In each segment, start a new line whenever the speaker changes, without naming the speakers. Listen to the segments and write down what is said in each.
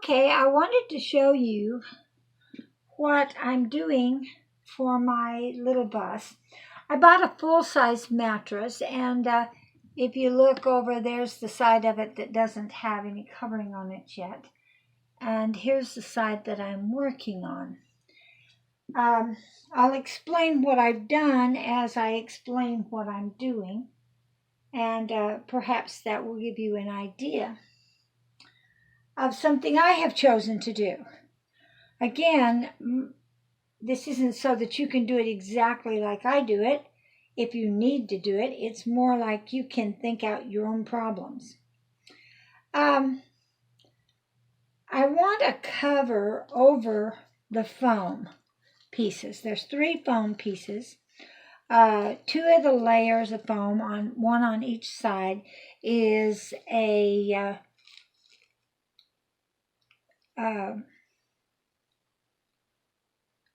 Okay, I wanted to show you what I'm doing for my little bus. I bought a full-size mattress, and if you look over, there's the side of it that doesn't have any covering on it yet. And here's the side that I'm working on. I'll explain what I've done as I explain what I'm doing, and perhaps that will give you an idea of something I have chosen to do. Again, this isn't so that you can do it exactly like I do it. If you need to do it, it's more like you can think out your own problems. I want a cover over the foam pieces. There's 3 foam pieces. 2 of the layers of foam, one on each side, is a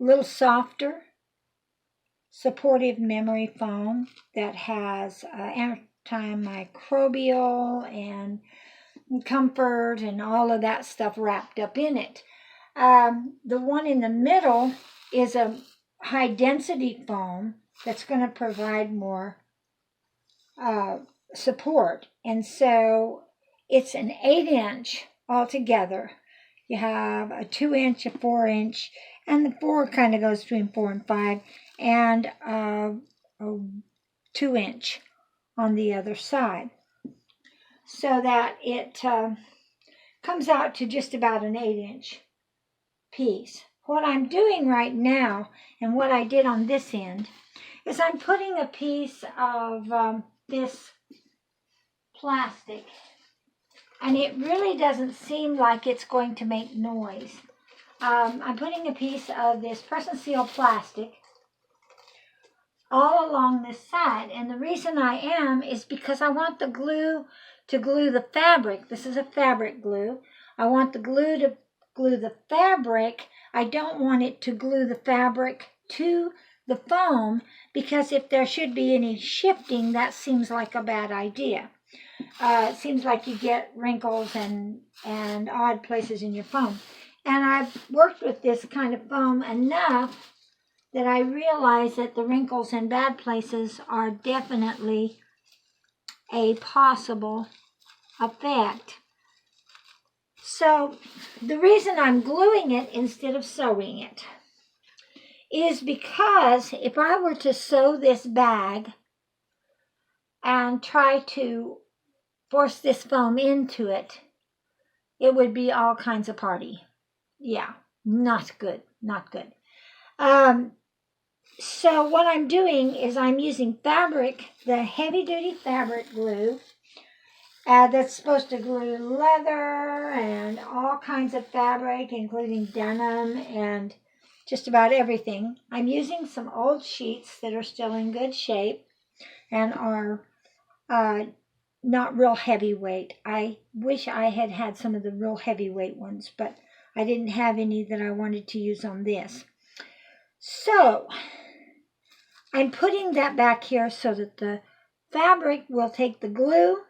little softer, supportive memory foam that has antimicrobial and comfort and all of that stuff wrapped up in it. The one in the middle is a high density foam that's going to provide more support. And so it's an 8-inch altogether. You have a 2-inch, a 4-inch, and the 4 kind of goes between 4 and 5, and a 2-inch on the other side, so that it comes out to just about an 8-inch piece. What I'm doing right now, and what I did on this end, is I'm putting a piece of this plastic, and it really doesn't seem like it's going to make noise. I'm putting a piece of this press and seal plastic all along this side, and the reason I am is because I want the glue to glue the fabric. This is a fabric glue. I want the glue to glue the fabric. I don't want it to glue the fabric to the foam, because if there should be any shifting, that seems like a bad idea. It seems like you get wrinkles and odd places in your foam. And I've worked with this kind of foam enough that I realize that the wrinkles and bad places are definitely a possible effect. So the reason I'm gluing it instead of sewing it is because if I were to sew this bag and try to force this foam into it, it would be all kinds of party. Yeah, not good, not good. So what I'm doing is I'm using fabric, the heavy-duty fabric glue that's supposed to glue leather and all kinds of fabric, including denim and just about everything. I'm using some old sheets that are still in good shape and are not real heavyweight. I wish I had had some of the real heavyweight ones, but I didn't have any that I wanted to use on this. So I'm putting that back here so that the fabric will take the glue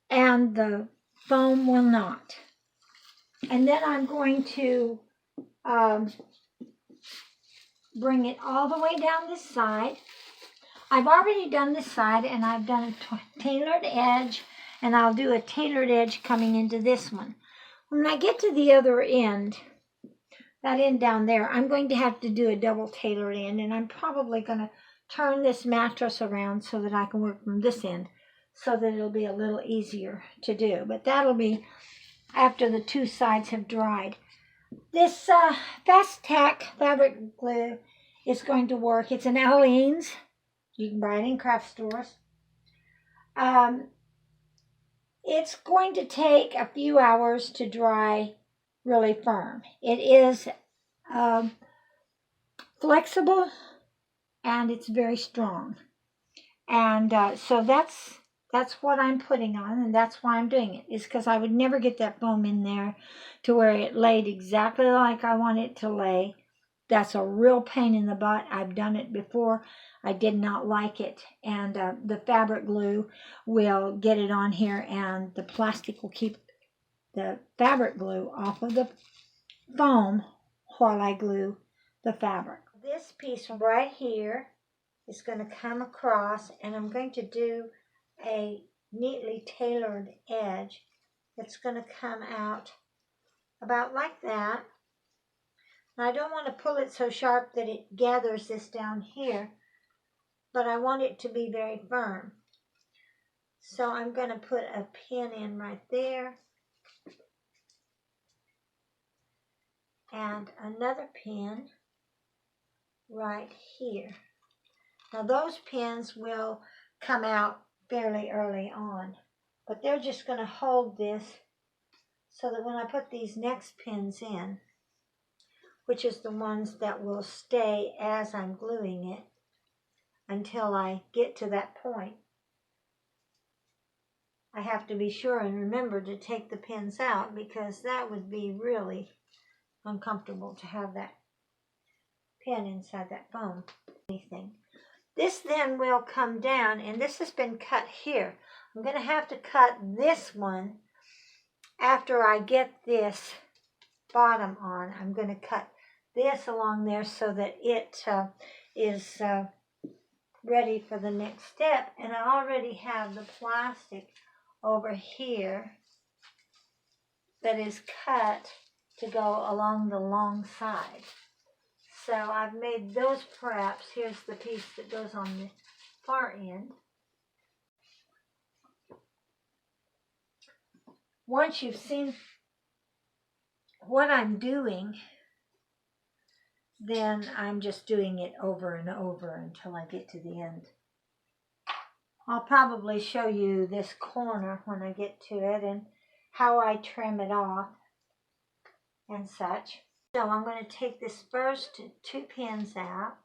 and the foam will not. And then I'm going to bring it all the way down this side. I've already done this side, and I've done a tailored edge, and I'll do a tailored edge coming into this one. When I get to the other end, that end down there, I'm going to have to do a double tailored end, and I'm probably going to turn this mattress around so that I can work from this end, so that it'll be a little easier to do. But that'll be after the 2 sides have dried. This Fast Tack fabric glue is going to work. It's an Aleene's. You can buy it in craft stores. It's going to take a few hours to dry really firm. It is flexible, and it's very strong. And so that's what I'm putting on, and that's why I'm doing it, is because I would never get that foam in there to where it laid exactly like I want it to lay. That's a real pain in the butt. I've done it before. I did not like it. And the fabric glue will get it on here, and the plastic will keep the fabric glue off of the foam while I glue the fabric. This piece right here is going to come across, and I'm going to do a neatly tailored edge. It's going to come out about like that. I don't want to pull it so sharp that it gathers this down here, but I want it to be very firm. So I'm going to put a pin in right there and another pin right here. Now those pins will come out fairly early on, but they're just going to hold this so that when I put these next pins in, which is the ones that will stay as I'm gluing it until I get to that point, I have to be sure and remember to take the pins out, because that would be really uncomfortable to have that pin inside that foam. Anything. This then will come down, and this has been cut here. I'm going to have to cut this one after I get this bottom on. I'm going to cut this along there so that it is ready for the next step. And I already have the plastic over here that is cut to go along the long side. So I've made those preps. Here's the piece that goes on the far end. Once you've seen what I'm doing, then I'm just doing it over and over until I get to the end. I'll probably show you this corner when I get to it and how I trim it off and such. So I'm going to take this first two pins out,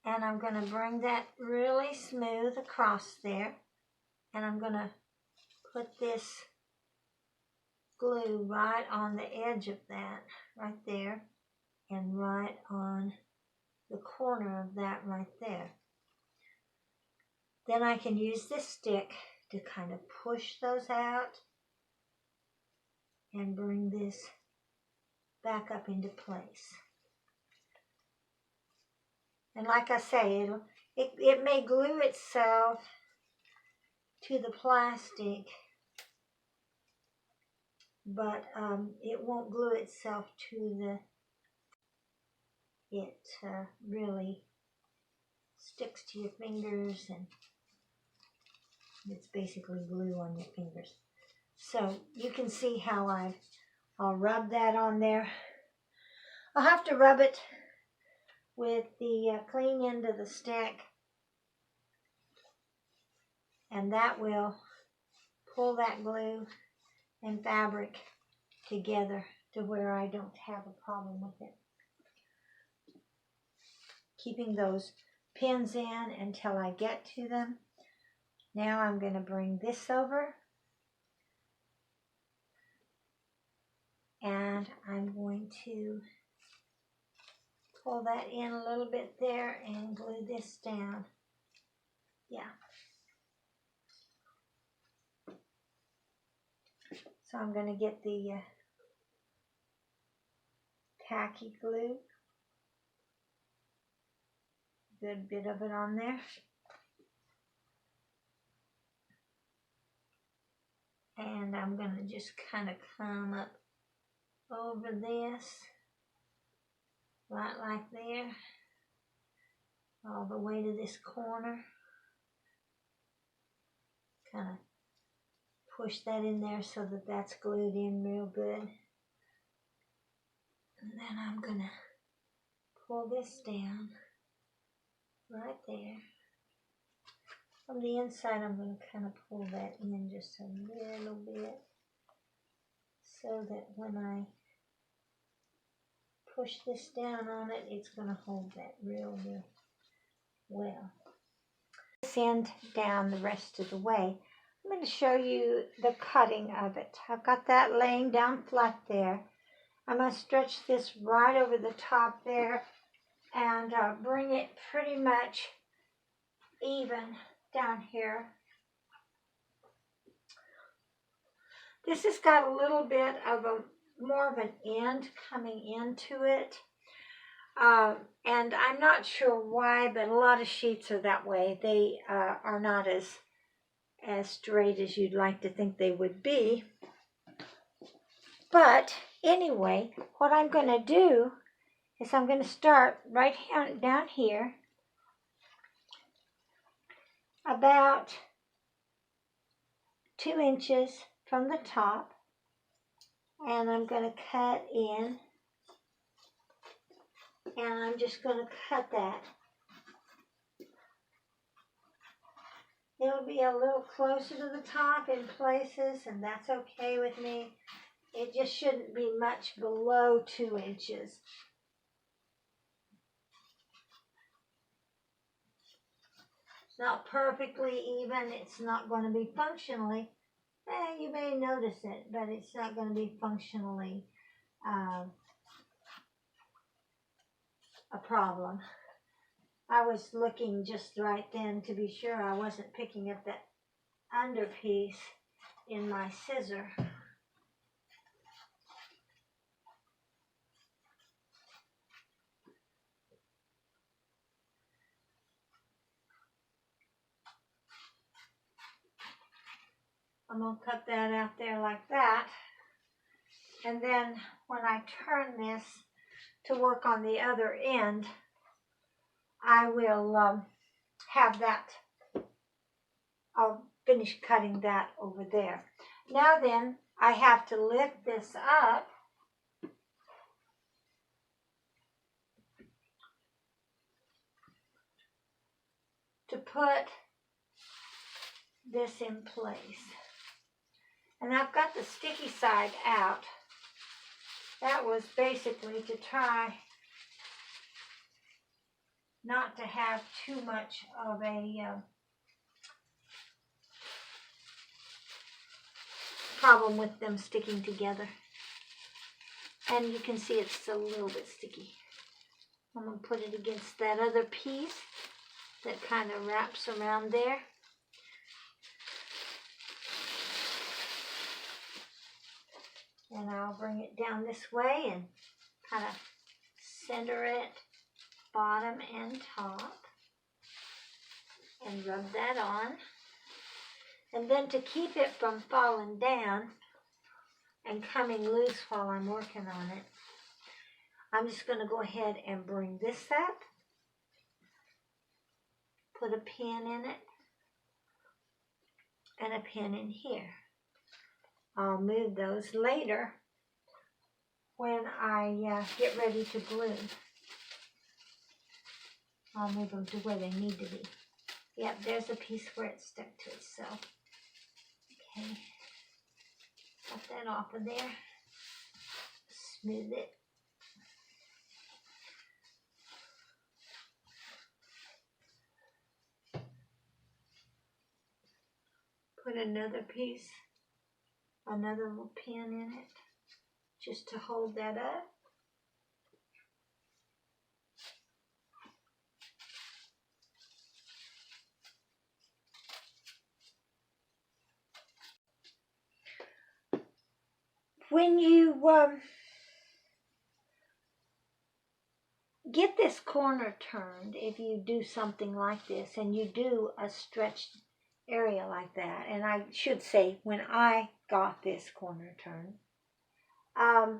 and I'm going to bring that really smooth across there, and I'm going to put this glue right on the edge of that, right there, and right on the corner of that right there. Then I can use this stick to kind of push those out and bring this back up into place. And like I say, it may glue itself to the plastic, but it won't glue itself to the, it really sticks to your fingers, and it's basically glue on your fingers. So you can see how I'll rub that on there. I'll have to rub it with the clean end of the stick, and that will pull that glue and fabric together to where I don't have a problem with it. Keeping those pins in until I get to them. Now I'm going to bring this over, and I'm going to pull that in a little bit there and glue this down. Yeah. So I'm going to get the tacky glue, good bit of it on there. And I'm going to just kind of come up over this, right like there, all the way to this corner. Kind of push that in there so that that's glued in real good. And then I'm going to pull this down right there. From the inside, I'm going to kind of pull that in just a little bit so that when I push this down on it, it's going to hold that real well. This end down the rest of the way. I'm going to show you the cutting of it. I've got that laying down flat there. I'm going to stretch this right over the top there and bring it pretty much even down here. This has got a little bit of more of an end coming into it. And I'm not sure why, but a lot of sheets are that way. They are not as straight as you'd like to think they would be. But anyway, what I'm going to do is I'm going to start right down here, about 2 inches from the top, and I'm going to cut in, and I'm just going to cut that. It'll be a little closer to the top in places, and that's okay with me. It just shouldn't be much below 2 inches. It's not perfectly even. It's not going to be functionally. You may notice it, but it's not going to be functionally a problem. I was looking just right then to be sure I wasn't picking up that underpiece in my scissor. I'm going to cut that out there like that. And then when I turn this to work on the other end, I will have that. I'll finish cutting that over there. Now then, I have to lift this up to put this in place. And I've got the sticky side out. That was basically to try not to have too much of a problem with them sticking together. And you can see it's still a little bit sticky. I'm going to put it against that other piece that kind of wraps around there. And I'll bring it down this way and kind of center it bottom and top and rub that on. And then to keep it from falling down and coming loose while I'm working on it, I'm just going to go ahead and bring this up, put a pin in it, and a pin in here. I'll move those later when I get ready to glue. I'll move them to where they need to be. Yep, there's a piece where it's stuck to itself. Okay, cut that off of there. Smooth it. Put another piece, another little pin in it, just to hold that up. When you get this corner turned, if you do something like this and you do a stretched area like that, and I should say when I got this corner turned, I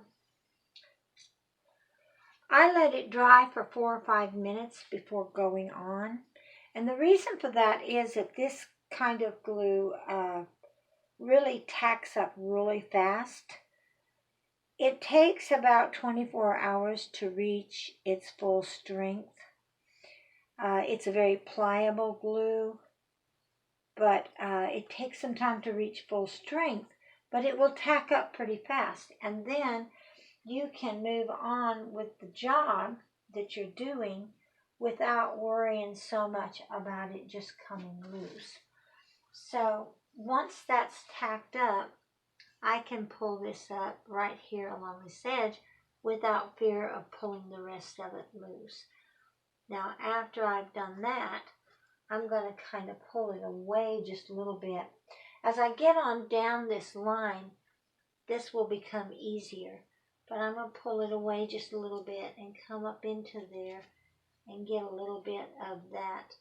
let it dry for 4 or 5 minutes before going on. And the reason for that is that this kind of glue really tacks up really fast. It takes about 24 hours to reach its full strength. It's a very pliable glue, but it takes some time to reach full strength, but it will tack up pretty fast. And then you can move on with the job that you're doing without worrying so much about it just coming loose. So once that's tacked up, I can pull this up right here along this edge without fear of pulling the rest of it loose. Now, after I've done that, I'm going to kind of pull it away just a little bit. As I get on down this line, this will become easier. But I'm going to pull it away just a little bit and come up into there and get a little bit of that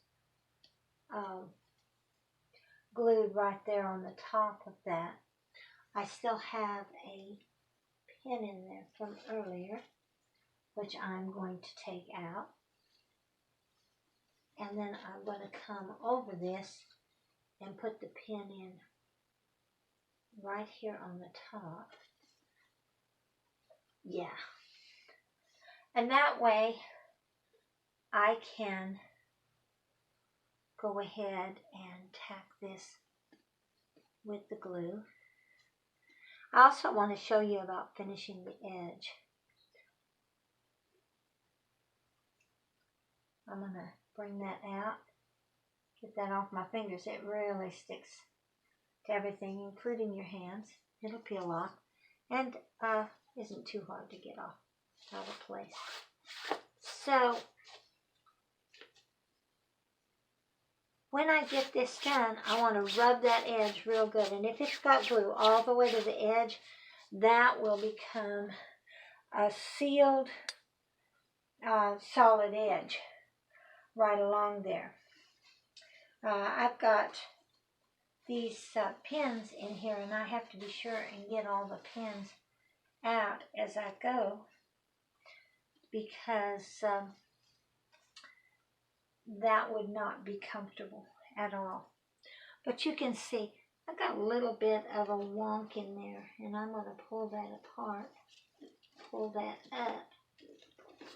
glued right there on the top of that. I still have a pin in there from earlier, which I'm going to take out. And then I'm going to come over this and put the pin in right here on the top. Yeah. And that way I can go ahead and tack this with the glue. I also want to show you about finishing the edge. I'm going to bring that out, get that off my fingers. It really sticks to everything, including your hands. It'll peel off and isn't too hard to get off out of place. So when I get this done, I want to rub that edge real good. And if it's got glue all the way to the edge, that will become a sealed solid edge right along there. I've got these pins in here, and I have to be sure and get all the pins out as I go, because that would not be comfortable at all. But you can see I've got a little bit of a wonk in there, and I'm going to pull that apart, pull that up,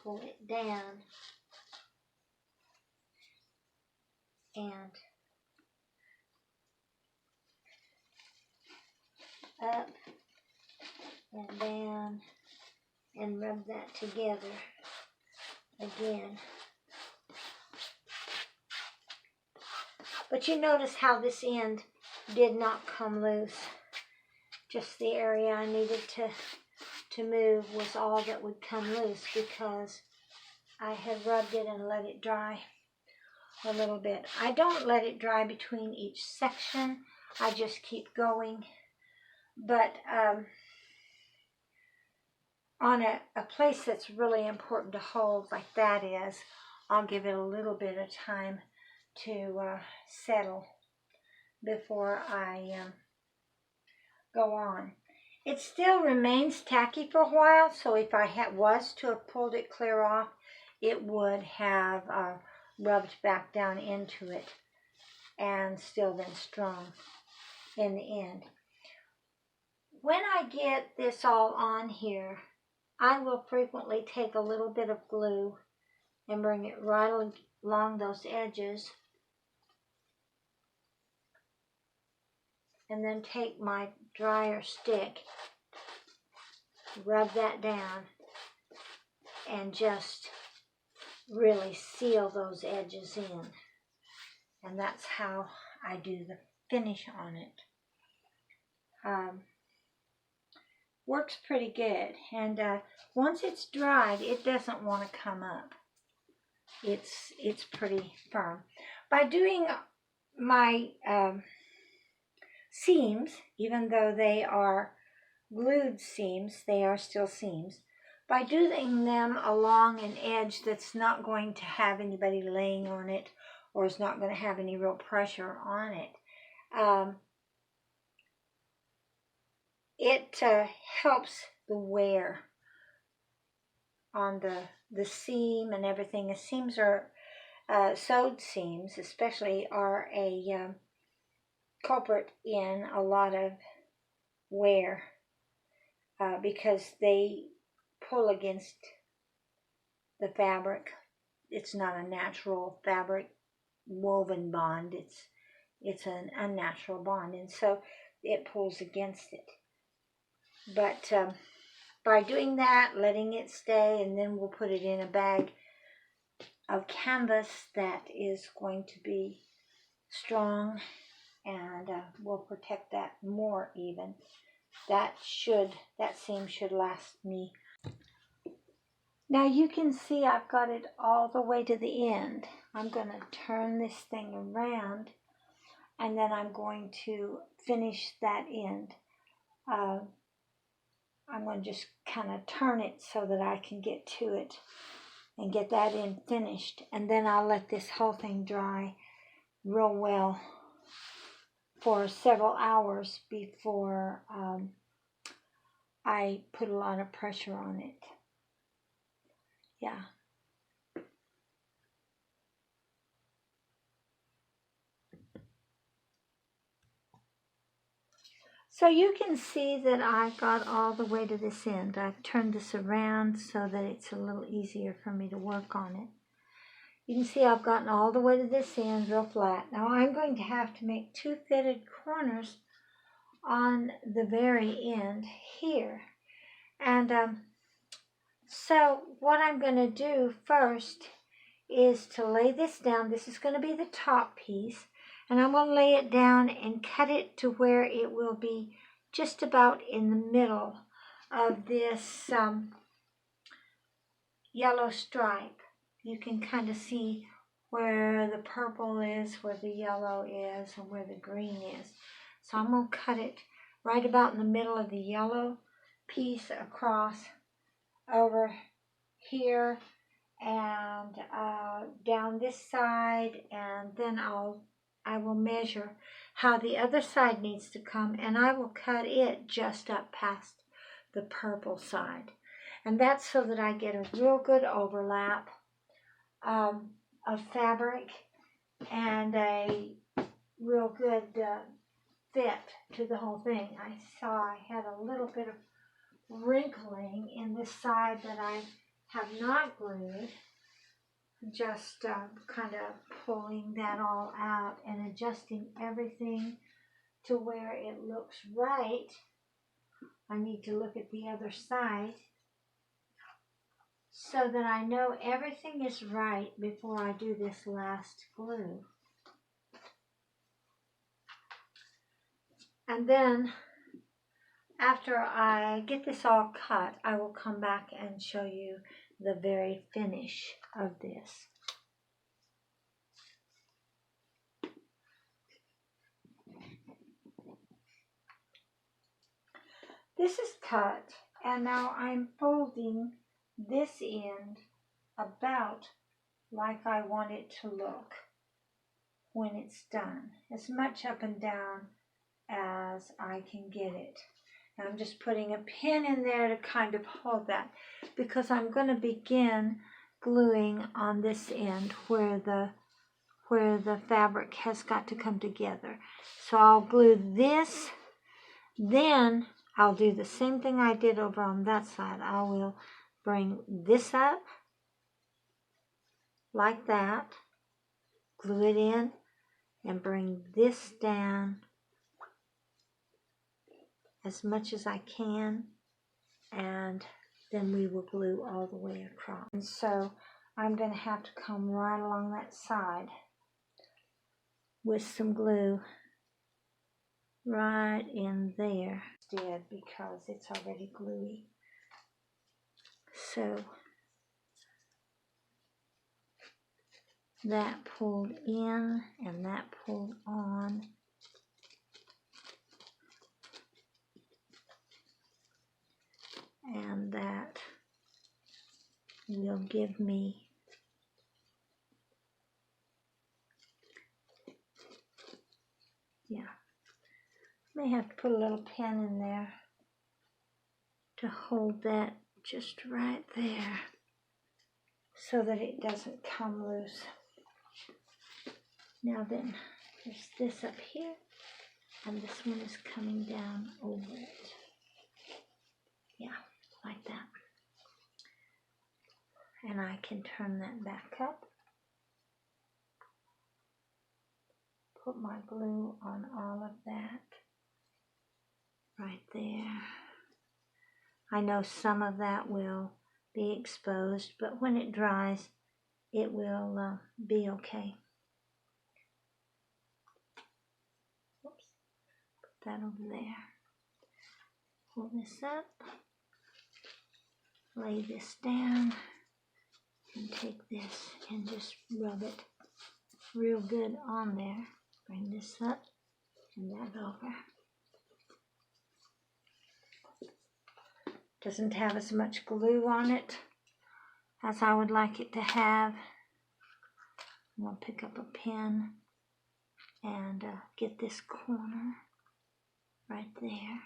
pull it down, and up and down, and rub that together again. But you notice how this end did not come loose. Just the area I needed to move was all that would come loose, because I had rubbed it and let it dry a little bit. I don't let it dry between each section. I just keep going. But on a place that's really important to hold, like that is, I'll give it a little bit of time to settle before I go on. It still remains tacky for a while, so if I was to have pulled it clear off, it would have rubbed back down into it and still been strong in the end. When I get this all on here, I will frequently take a little bit of glue and bring it right along those edges, and then take my dryer stick, rub that down, and just really seal those edges in. And that's how I do the finish on it. Works pretty good, and once it's dried, it doesn't want to come up. It's pretty firm. By doing my seams, even though they are glued seams, they are still seams. By doing them along an edge that's not going to have anybody laying on it, or is not going to have any real pressure on it, it helps the wear on the seam and everything. The seams are, sewed seams especially, are a culprit in a lot of wear because they pull against the fabric. It's not a natural fabric woven bond. It's an unnatural bond, and so it pulls against it. But by doing that, letting it stay, and then we'll put it in a bag of canvas that is going to be strong, and will protect that more even. That seam should last me. Now you can see I've got it all the way to the end. I'm going to turn this thing around, and then I'm going to finish that end. I'm going to just kind of turn it so that I can get to it and get that in finished. And then I'll let this whole thing dry real well for several hours before I put a lot of pressure on it. Yeah. So you can see that I got all the way to this end. I've turned this around so that it's a little easier for me to work on it. You can see I've gotten all the way to this end real flat. Now I'm going to have to make 2 fitted corners on the very end here. And so what I'm going to do first is to lay this down. This is going to be the top piece. And I'm going to lay it down and cut it to where it will be just about in the middle of this yellow stripe. You can kind of see where the purple is, where the yellow is, and where the green is. So I'm going to cut it right about in the middle of the yellow piece across over here and down this side, and then I will measure how the other side needs to come, and I will cut it just up past the purple side. And that's so that I get a real good overlap of fabric and a real good fit to the whole thing. I saw I had a little bit of wrinkling in this side that I have not glued. Just kind of pulling that all out and adjusting everything to where it looks right. I need to look at the other side so that I know everything is right before I do this last glue. And then after I get this all cut, I will come back and show you the very finish of this. This is cut, and now I'm folding this end about like I want it to look when it's done, as much up and down as I can get it. Now I'm just putting a pin in there to kind of hold that, because I'm going to begin gluing on this end where the fabric has got to come together. So I'll glue this, then I'll do the same thing I did over on that side. I will bring this up like that, glue it in, and bring this down as much as I can, and then we will glue all the way across. And so I'm going to have to come right along that side with some glue right in there instead, because it's already gluey. So that pulled in and that pulled on. And that will give me may have to put a little pin in there to hold that just right there so that it doesn't come loose. Now then, there's this up here, and this one is coming down over it. Yeah, like that. And I can turn that back up. Put my glue on all of that right there. I know some of that will be exposed, but when it dries, it will be okay. Oops. Put that over there. Pull this up, lay this down, and take this and just rub it real good on there. Bring this up and that over. Doesn't have as much glue on it as I would like it to have. I'm going to pick up a pen and get this corner right there.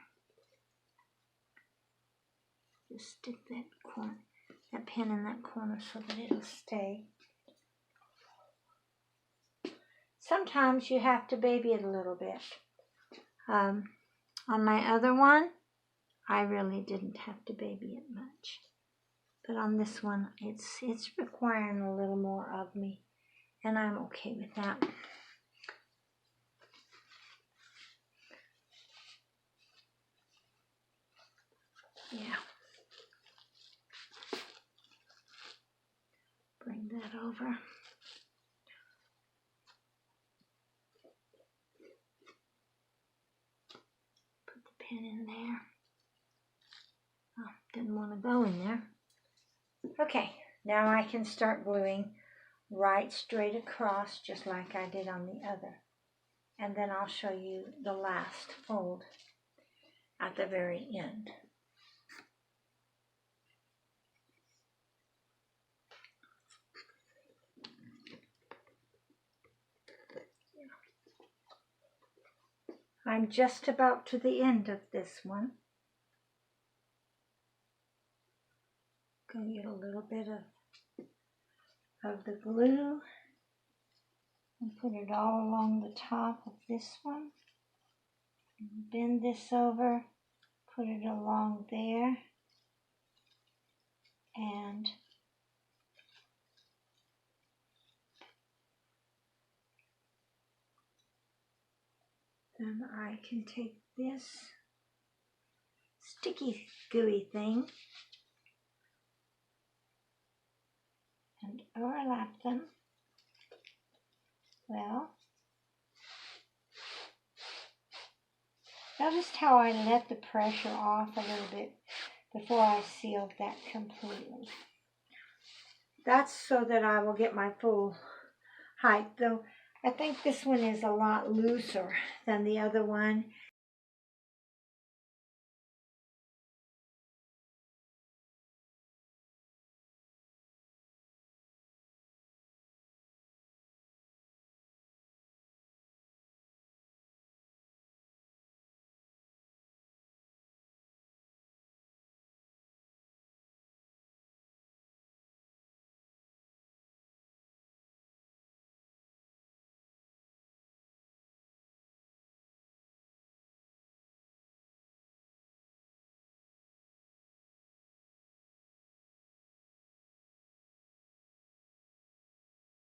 Just stick that pen in that corner so that it'll stay. Sometimes you have to baby it a little bit. On my other one, I really didn't have to baby it much. But on this one, it's requiring a little more of me, and I'm okay with that. Yeah. Bring that over. Put the pin in there. Oh, didn't want to go in there. Okay, now I can start gluing right straight across just like I did on the other. And then I'll show you the last fold at the very end. I'm just about to the end of this one. Gonna get a little bit of the glue and put it all along the top of this one. Bend this over, put it along there, and then I can take this sticky gooey thing and overlap them. Well, noticed how I let the pressure off a little bit before I sealed that completely. That's so that I will get my full height, though I think this one is a lot looser than the other one,